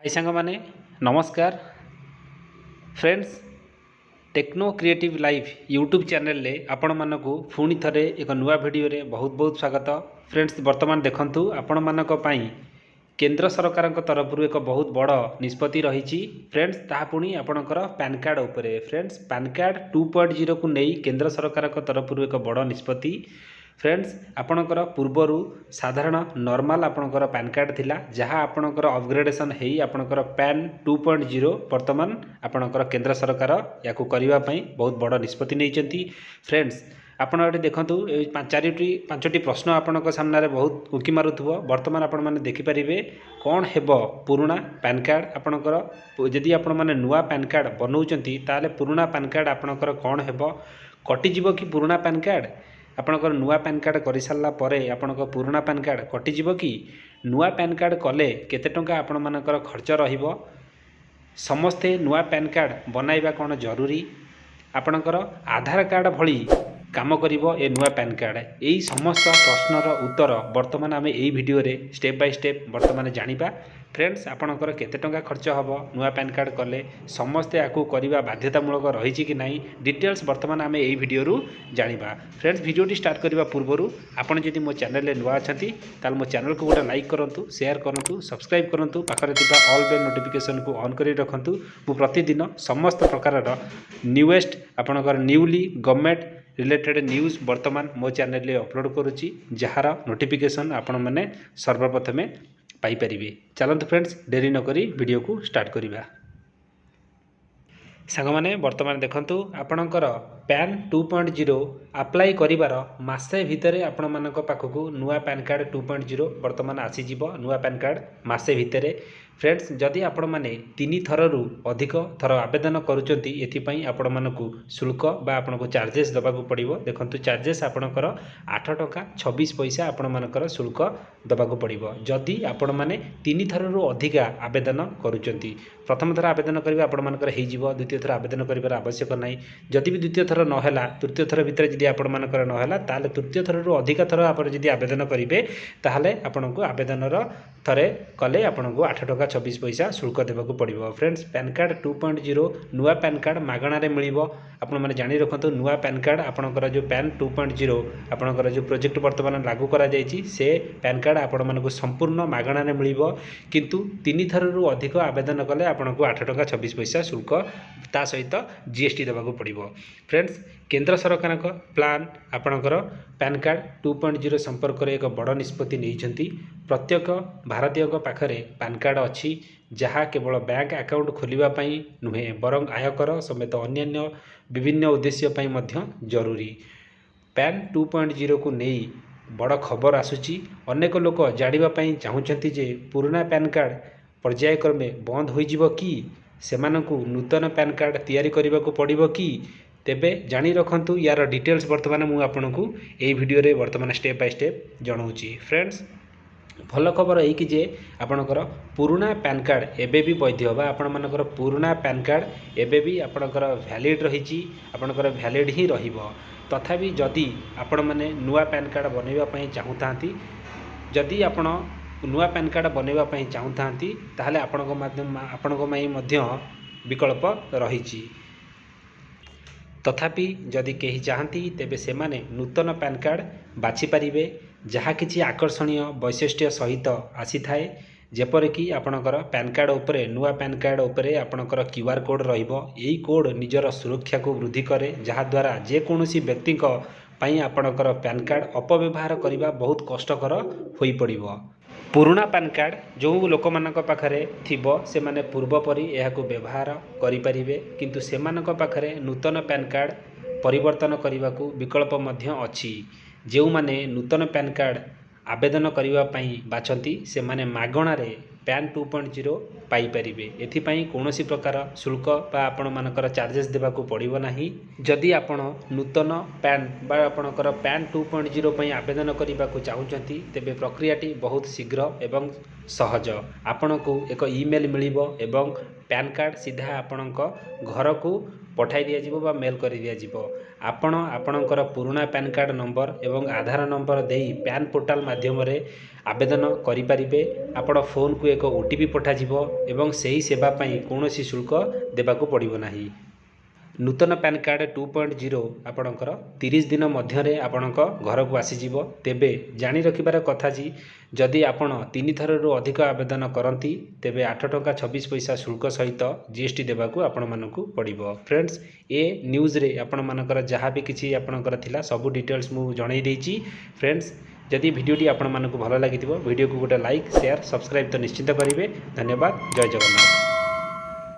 हाय सांग माने नमस्कार friends techno creative life YouTube channel ले आपण मानकु पुणी थरे एक नुआ वीडियो रे बहुत बहुत स्वागत। फ्रेंड्स वर्तमान देखंतु आपण मानक पई केंद्र सरकार तरफ एक बहुत बड़ निष्पत्ति रही। फ्रेंड्स ताहा पुणी आपणकर पैन कार्ड उपरे। फ्रेंड्स पैन कार्ड 2.0 को नहीं केंद्र सरकार तरफ एक बड़ निष्पत्ति। फ्रेंड्स आपणकर पूर्वर साधारण नॉर्मल आपणकर पैन कार्ड थिला जहाँ आपणकर अपग्रेडेशन हेई आपणकर पैन 2.0 वर्तमान आपणकर केंद्र सरकार याकू करिवा पई बहुत बड़ निष्पत्ति नैचंती। फ्रेंड्स आपण एठी देखंतु पांचटी प्रश्न आपणक सामने बहुत उकी मारुथबो। वर्तमान आपण माने देखि परिबे कोन हेबो पुराना पैन कार्ड आपणकर जदि आपण माने नुआ पैन कार्ड बनौचंती ताले पुराना पैन कार्ड आपणकर कोन हेबो कटि जिवो कि पुराना पैन कार्ड आपणकर नुआ पैन कार्ड कर सारा पर आपणक पुराना पैन कार्ड कटिजिब कि नुआ पैन कार्ड कले केते टंका आपण मानकर खर्च रहिबो समस्ते नुआ पैन कार्ड बनाइबा कोन जरूरी आपणकर आधार कार्ड भली काम करिवो ए नुआ पैन कार्ड एई समस्त प्रश्नर उत्तर वर्तमान आमे एई वीडियो रे स्टेप बाय स्टेप वर्तमान जानिबा। फ्रेंड्स आपणकर केते टंका खर्च हबो नुआ पैन कार्ड कले समस्ते आकू करिबा बाध्यतामूलक रही कि नहीं डिटेल्स वर्तमान आमे एई वीडियो रु जानिबा। फ्रेंड्स वीडियोटी स्टार्ट करबा पूर्वरु आपण जदि मो चैनल रे नुआ अछंती ताल मो चैनल को गोटा लाइक करंतु शेयर करंतु सब्सक्राइब करंतु पाखरे थिबा ऑल बेल नोटिफिकेशन को ऑन करी रखंतु। मु प्रतिदिन समस्त प्रकार न्यूएस्ट आपणकर न्यूली गवर्नमेंट रिलेटेड न्यूज वर्तमान मो चैनल रे अपलोड करुच्ची जार नोटिफिकेशन आपण मैंने सर्वप्रथमे पाई परिबे। चलंतु फ्रेंड्स डेरी न करी वीडियो को स्टार्ट करिबा। सांग माने वर्तमान देखंतु आपणकर पैन 2.0 अप्लाई करिवार मासे भितरे आपण मानक पाखकु नुआ पैन कार्ड 2.0 वर्तमान आसी जिवो नुआ पैन कार्ड मासे भितरे। फ्रेंड्स जदि आपण माने 3 थररु अधिक थर आवेदन करूचंती एथिपई आपण मानकु शुल्क बा आपनको चार्जेस दबाकू पड़िबो। देखंतु चार्जेस आपणकर 8 टका 26 पैसा आपण मानकर शुल्क दबाकू पड़िबो जदि आपण माने 3 थररु अधिक आवेदन करूचंती। प्रथम थर आवेदन करिबा आपण मानकर हेइ जिवो द्वितीय थर आवेदन करिबार आवश्यक नाही। जदि भी द्वितीय थर न होला तृतीय थर भितर जदि आपण मानकर न होला ताले तृतीय थररु अधिक थर आपण जदि आवेदन करिवे ताहाले आपणको आवेदनर थरे कले आपणको 8 टका 26 पैसा शुल्क देवाक पड़ो। फ्रेंड्स पैन कार्ड 2.0 नुआ पैन कार्ड मागणारे मिलिबो। आपण माने जानि रखंतु नुआ पैन कार्ड आपणकर जो पैन 2.0 आपणकर जो प्रोजेक्ट वर्तमान लागू करा जायछि से पैन कार्ड आपण मानकु संपूर्ण मागणारे मिलिबो किंतु 3 थररु अधिक आवेदन कले आपणको 8 टका 26 पैसा शुल्क ता सहित जीएसटी देवाक पड़ो। फ्रेंड्स केंद्र सरकार प्लान आपणकर पैन कार्ड 2.0 संपर्क में एक बड़ निष्पत्ति नहीं। प्रत्येक भारतीय पाखरे पैन कार्ड अच्छी जहाँ केवल बैंक अकाउंट खोलिबाई नुहे बरं आयकर समेत अन्य विभिन्न उद्देश्य जरूरी। पैन 2.0 को नहीं बड़ खबर आसूची अनेक लोक जानापी चाहूँगी जे पुराना पैन कार्ड पर्यायक्रमे बंद हो कि सेमानकु नूतन पैन कार्ड तैयारी करने को पड़ो कि तेबे जानी रखंतु यार डिटेल्स वर्तमान मु आपनकु एई वीडियो रे वर्तमान स्टेप बाय स्टेप जणाउची। फ्रेंड्स भल खबर है कि जे आपणकर पुराना पैन कार्ड एबे भी वैध बा आपण मानकर पुराना पैन कार्ड एबे भी आपणकर वैलिड रही आपणकर वैलिड ही रहिबो। तथापि जदि आपण माने नुआ पैन कार्ड बनैबा पई चाहूतांती जदि आपण नुआ पैन कार्ड बनैबा पई चाहूतांती ताहाले आपणको माध्यम आपणको माई मध्य विकल्प रहिछि। तथापि जदि कहीं चाहती तेबे सेमाने नूतन पैन कार्ड बाछि पारिबे जहाँ किछि आकर्षणीय वैशिष्ट्य सहित आसी थाए जेपरिक आपणकर पैन कार्ड उपरे नुआ पैन कार्ड उपरे आपणकर क्यूआर कोड रहिबो। एई कोड निजर सुरक्षा को वृद्धि करे जहाँ द्वारा जेकोसी व्यक्ति पई आपणकर पैन कार्ड अपव्यवहार करने बहुत कष्टकर होई पड़िबो। पुराना पैन कार्ड जो लोक मानक पाखरे थिबो से माने पूर्वपरि एहाको व्यवहार करिपारिबे किंतु सेमानक पाखरे नूतन पैन कार्ड परिवर्तन करने विकल्प मध्य अछि। जो माने नूतन पैन कार्ड आवेदन करने बाछंती से माने मागणारे पैन 2.0 पाई परिबे। एथिपाई कोनोसी प्रकार शुल्क बा आपण मानकर चार्जेस देबाकू पड़िबो नाही। जदि आपण नूतन पैन बा आपणकर पैन 2.0 पई आवेदन करबाकू चाहूचंती तेबे प्रक्रियाटी बहुत शीघ्र एवं सहज आपणकू एक ईमेल मिलिबो एवं पैन कार्ड सीधा आपणक घर को पठाई दिया बा मेल कर दिया। आपण आपणकर पुराना पैन कार्ड नंबर एवं आधार नंबर दे पैन पोर्टाल माध्यम आवेदन करें। आपण फोन को एक ओटीपी पठाଯିବ एवं सही सेवा पाई कौन शुल्क देवाक पड़ो ना। नूतन पैन कार्ड 2.0 आपणकर 30 दिन मध्य आपणक घर को आसीजिवो। तेबे जानी रखिबार कथा जी जदि आपण 3 थर अधिक आवेदन करती तेबे 8 टंका 26 पैसा शुल्क सहित जीएसटी देवाक आपण मानकु पड़िबो। फ्रेंड्स ए न्यूज़ रे आपण मानकर जहाँ भी किछि आपणकर थिला सब डिटेल्स मु जणाई देछि। फ्रेंड्स जदि वीडियोटी आपण मानकु भल लागिथिबो वीडियो को गोटे लाइक शेयर सब्सक्राइब तो निश्चित करेंगे। धन्यवाद। जय जगन्नाथ।